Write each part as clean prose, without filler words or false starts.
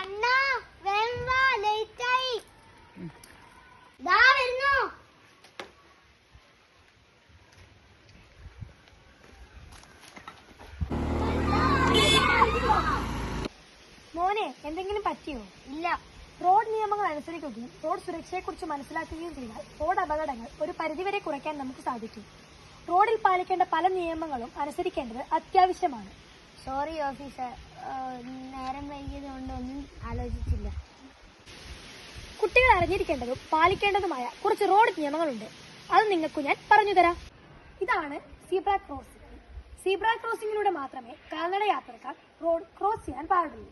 അണ്ണാ വേഗം വാ, ലേറ്റായി. ദാ വരുന്നു. മോനെ, എന്തെങ്കിലും പറ്റിയോ? ഇല്ല. റോഡ് നിയമങ്ങൾ അനുസരിക്കുകയും റോഡ് സുരക്ഷയെക്കുറിച്ച് മനസ്സിലാക്കുകയും ചെയ്താൽ റോഡ് അപകടങ്ങൾ ഒരു പരിധിവരെ കുറയ്ക്കാൻ നമുക്ക് സാധിക്കും. റോഡിൽ പാലിക്കേണ്ട പല നിയമങ്ങളും അനുസരിക്കേണ്ടത് അത്യാവശ്യമാണ്. സോറി ഓഫീസർ, നേരം വൈകിയത് കൊണ്ട് ഒന്നും ആലോചിച്ചില്ല. കുട്ടികൾ അറിഞ്ഞിരിക്കേണ്ടതും പാലിക്കേണ്ടതുമായ കുറച്ച് റോഡ് നിയമങ്ങളുണ്ട്. അത് നിങ്ങൾക്ക് ഞാൻ പറഞ്ഞു തരാം. ഇതാണ് സീബ്ര ക്രോസിംഗ്. സീബ്ര ക്രോസിംഗിലൂടെ മാത്രമേ കാൽനട യാത്രക്കാർ റോഡ് ക്രോസ് ചെയ്യാൻ പാടുള്ളൂ.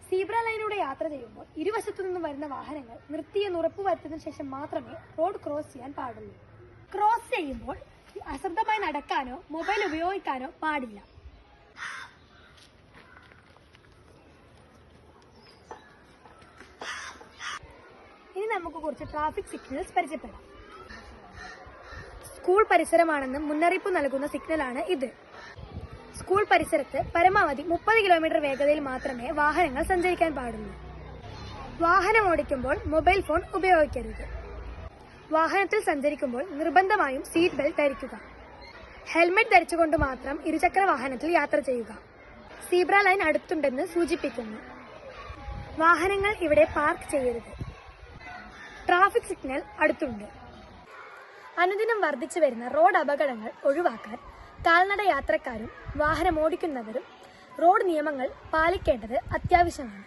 സീബ്ര ലൈനിലൂടെ യാത്ര ചെയ്യുമ്പോൾ ഇരുവശത്തു നിന്നും വരുന്ന വാഹനങ്ങൾ നിർത്തിയെന്ന് ഉറപ്പുവരുത്തിയതിനു ശേഷം മാത്രമേ റോഡ് ക്രോസ് ചെയ്യാൻ പാടുള്ളൂ. ക്രോസ് ചെയ്യുമ്പോൾ അശ്രദ്ധമായി നടക്കാനോ മൊബൈൽ ഉപയോഗിക്കാനോ പാടില്ല. ഇനി നമുക്ക് കുറച്ച് ട്രാഫിക് സിഗ്നൽസ് പരിചയപ്പെടാം. സ്കൂൾ പരിസരമാണെന്ന് മുന്നറിയിപ്പ് നൽകുന്ന സിഗ്നലാണ് ഇത്. സ്കൂൾ പരിസരത്ത് പരമാവധി 30 കിലോമീറ്റർ വേഗതയിൽ മാത്രമേ വാഹനങ്ങൾ സഞ്ചരിക്കാൻ പാടുള്ളൂ. വാഹനം ഓടിക്കുമ്പോൾ മൊബൈൽ ഫോൺ ഉപയോഗിക്കരുത്. വാഹനത്തിൽ സഞ്ചരിക്കുമ്പോൾ നിർബന്ധമായും സീറ്റ് ബെൽറ്റ് ധരിക്കുക. ഹെൽമെറ്റ് ധരിച്ചുകൊണ്ട് മാത്രം ഇരുചക്ര വാഹനത്തിൽ യാത്ര ചെയ്യുക. സീബ്ര ലൈൻ അടുത്തുണ്ടെന്ന് സൂചിപ്പിക്കുന്നു. വാഹനങ്ങൾ ഇവിടെ പാർക്ക് ചെയ്യരുത്. ട്രാഫിക് സിഗ്നൽ അടുത്തുണ്ട്. അനുദിനം വർദ്ധിച്ചു വരുന്ന റോഡ് അപകടങ്ങൾ ഒഴിവാക്കാൻ കാൽനട യാത്രക്കാരും വാഹനം ഓടിക്കുന്നവരും റോഡ് നിയമങ്ങൾ പാലിക്കേണ്ടത് അത്യാവശ്യമാണ്.